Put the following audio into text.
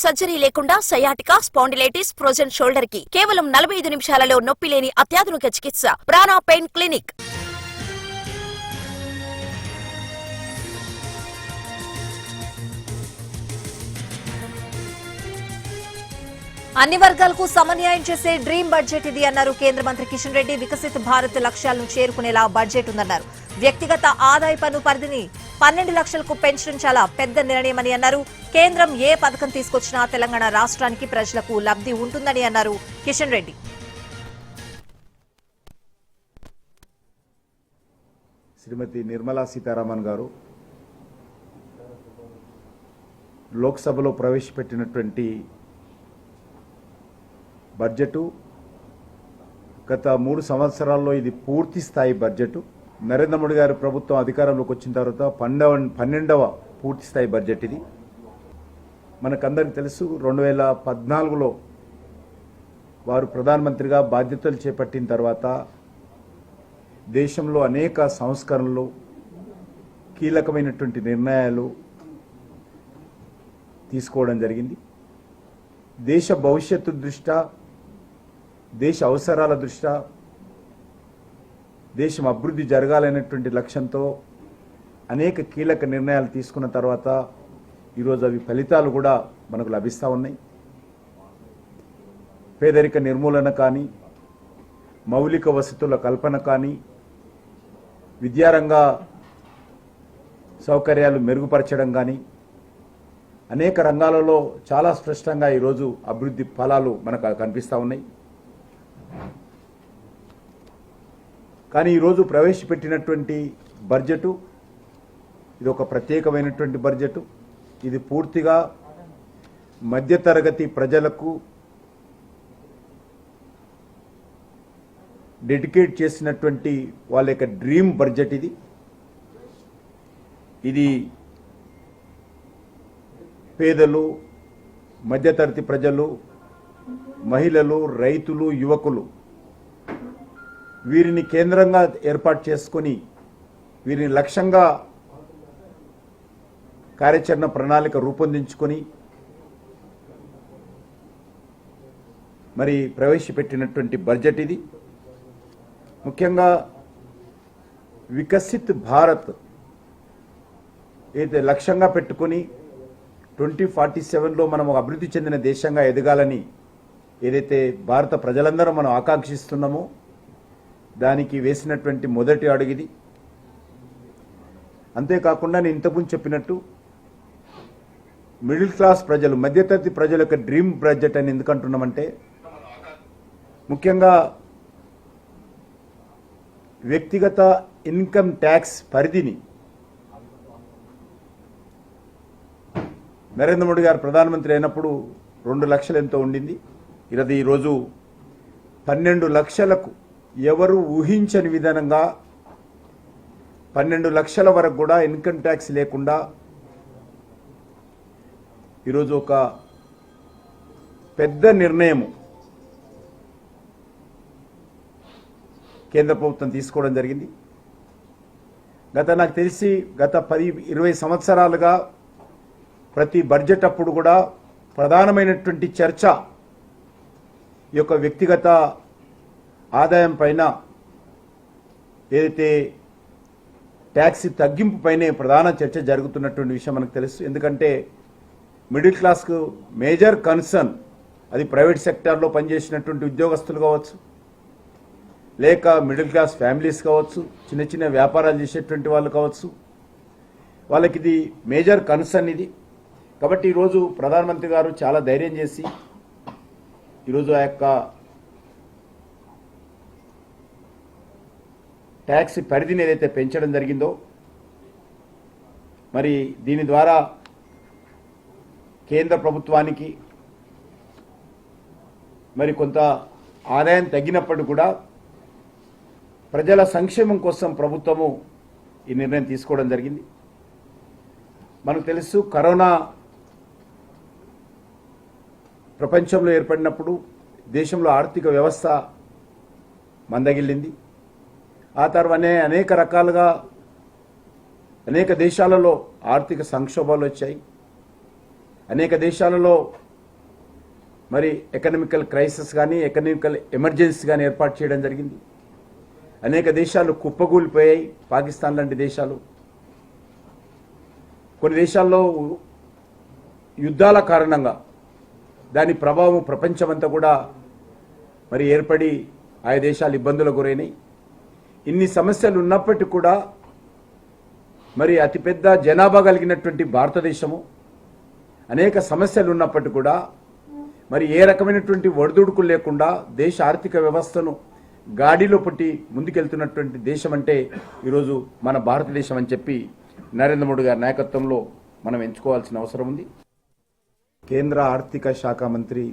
Surgery లేకుండా sciatica, spondylitis, frozen shoulder కి కేవలం 45 నిమిషాలలో నొప్పి లేని అత్యాధునిక చికిత్స ప్రాణ పెయిన్ క్లినిక్. అన్ని వర్గాలకు సమన్యాయం చేసే డ్రీమ్ బడ్జెట్ ఇది అన్నారు కేంద్ర మంత్రి కిషన్ రెడ్డి. వికసిత్ భారత్ లక్ష్యాలను చేరుకునేలా బడ్జెట్ ఉందన్నారు. వ్యక్తిగత ఆదాయ పన్ను పరిధిని 12 లక్షలకు పెంచడం చాలా పెద్ద నిర్ణయమని అన్నారు. కేంద్రం ఏ పథకం తీసుకొచ్చినా తెలంగాణ రాష్ట్రానికి ప్రజలకు లబ్ధి ఉంటుందని అన్నారు కిషన్ రెడ్డి. శ్రీమతి నిర్మలా సీతారామన్ గారు లోక్సభలో ప్రవేశపెట్టినటువంటి బడ్జెటు గత 3 సంవత్సరాల్లో ఇది పూర్తి స్థాయి బడ్జెటు. నరేంద్ర మోడీ గారి ప్రభుత్వం అధికారంలోకి వచ్చిన తర్వాత 12వ పూర్తి స్థాయి బడ్జెట్ ఇది. మనకందరికి తెలుసు 2014లో వారు ప్రధానమంత్రిగా బాధ్యతలు చేపట్టిన తర్వాత దేశంలో అనేక సంస్కరణలు, కీలకమైనటువంటి నిర్ణయాలు తీసుకోవడం జరిగింది. దేశ భవిష్యత్తు దృష్ట్యా, దేశ అవసరాల దృష్ట్యా, దేశం అభివృద్ధి జరగాలనేటువంటి లక్ష్యంతో అనేక కీలక నిర్ణయాలు తీసుకున్న తర్వాత ఈరోజు అవి ఫలితాలు కూడా మనకు లభిస్తూ ఉన్నాయి. పేదరిక నిర్మూలన కానీ, మౌలిక వసతుల కల్పన కానీ, విద్యారంగ సౌకర్యాలు మెరుగుపరచడం కానీ, అనేక రంగాలలో చాలా స్పష్టంగా ఈరోజు అభివృద్ధి ఫలాలు మనకు కనిపిస్తూ ఉన్నాయి. కానీ ఈరోజు ప్రవేశపెట్టినటువంటి బడ్జెటు ఇది ఒక ప్రత్యేకమైనటువంటి బడ్జెటు. ఇది పూర్తిగా మధ్యతరగతి ప్రజలకు డెడికేట్ చేసినటువంటి వాళ్ళ యొక్క డ్రీమ్ బడ్జెట్ ఇది. ఇది పేదలు, మధ్యతరగతి ప్రజలు, మహిళలు, రైతులు, యువకులు వీరిని కేంద్రంగా ఏర్పాటు చేసుకొని వీరిని లక్ష్యంగా కార్యాచరణ ప్రణాళిక రూపొందించుకొని మరి ప్రవేశపెట్టినటువంటి బడ్జెట్ ఇది. ముఖ్యంగా వికసిత్ భారత్ ఏదైతే లక్ష్యంగా పెట్టుకొని 2047లో మనం ఒక అభివృద్ధి చెందిన దేశంగా ఎదగాలని ఏదైతే భారత ప్రజలందరూ మనం ఆకాంక్షిస్తున్నామో దానికి వేసినటువంటి మొదటి అడుగుది. అంతేకాకుండా నేను ఇంతకుముందు చెప్పినట్టు మిడిల్ క్లాస్ ప్రజలు, మధ్యతరగతి ప్రజల యొక్క డ్రీమ్ బడ్జెట్ అని ఎందుకంటున్నామంటే ముఖ్యంగా వ్యక్తిగత ఇన్కమ్ ట్యాక్స్ పరిధిని నరేంద్ర మోడీ గారు ప్రధానమంత్రి అయినప్పుడు 2 లక్షలు ఎంతో ఉండింది. ఇది ఈరోజు 12 లక్షలకు ఎవరు ఊహించని విధానంగా 12 లక్షల వరకు కూడా ఇన్కమ్ ట్యాక్స్ లేకుండా ఈరోజు ఒక పెద్ద నిర్ణయం కేంద్ర ప్రభుత్వం తీసుకోవడం జరిగింది. నాకు తెలిసి గత 10-20 సంవత్సరాలుగా ప్రతి బడ్జెట్ అప్పుడు కూడా ప్రధానమైనటువంటి చర్చ ఈ యొక్క వ్యక్తిగత ఆదాయం పైన, ఏదైతే ట్యాక్స్ తగ్గింపు పైనే ప్రధాన చర్చ జరుగుతున్నటువంటి విషయం మనకు తెలుసు. ఎందుకంటే మిడిల్ క్లాస్కు మేజర్ కన్సర్న్ అది ప్రైవేట్ సెక్టార్లో పనిచేసినటువంటి ఉద్యోగస్తులు కావచ్చు, లేక మిడిల్ క్లాస్ ఫ్యామిలీస్ కావచ్చు, చిన్న చిన్న వ్యాపారాలు చేసేటువంటి వాళ్ళు కావచ్చు, వాళ్ళకి ఇది మేజర్ కన్సర్న్ ఇది. కాబట్టి ఈరోజు ప్రధానమంత్రి గారు చాలా ధైర్యం చేసి ఈరోజు ఆ యొక్క ట్యాక్స్ పరిధిని ఏదైతే పెంచడం జరిగిందో మరి దీని ద్వారా కేంద్ర ప్రభుత్వానికి మరి కొంత ఆదాయం తగ్గినప్పటికీ కూడా ప్రజల సంక్షేమం కోసం ప్రభుత్వము ఈ నిర్ణయం తీసుకోవడం జరిగింది. మనకు తెలుసు కరోనా ప్రపంచంలో ఏర్పడినప్పుడు దేశంలో ఆర్థిక వ్యవస్థ మందగిల్లింది. ఆ తర్వాతనే అనేక రకాలుగా అనేక దేశాలలో ఆర్థిక సంక్షోభాలు వచ్చాయి. అనేక దేశాలలో మరి ఎకనామికల్ క్రైసిస్ కానీ ఎకనామికల్ ఎమర్జెన్సీ కానీ ఏర్పాటు చేయడం జరిగింది. అనేక దేశాలు కుప్పగూలిపోయాయి. పాకిస్తాన్ లాంటి దేశాలు, కొన్ని దేశాల్లో యుద్ధాల కారణంగా దాని ప్రభావం ప్రపంచమంతా కూడా మరి ఏర్పడి ఆయా దేశాలు ఇబ్బందులకు గురైనాయి. ఇన్ని సమస్యలు ఉన్నప్పటికీ కూడా మరి అతిపెద్ద జనాభా కలిగినటువంటి భారతదేశము, అనేక సమస్యలు ఉన్నప్పటికీ కూడా మరి ఏ రకమైనటువంటి ఒడిదుడుకులు లేకుండా దేశ ఆర్థిక వ్యవస్థను గాడిలో పట్టి ముందుకెళ్తున్నటువంటి దేశం అంటే ఈరోజు మన భారతదేశం అని చెప్పి నరేంద్ర మోడీ గారి నాయకత్వంలో మనం ఎంచుకోవాల్సిన అవసరం ఉంది. కేంద్ర ఆర్థిక శాఖ మంత్రి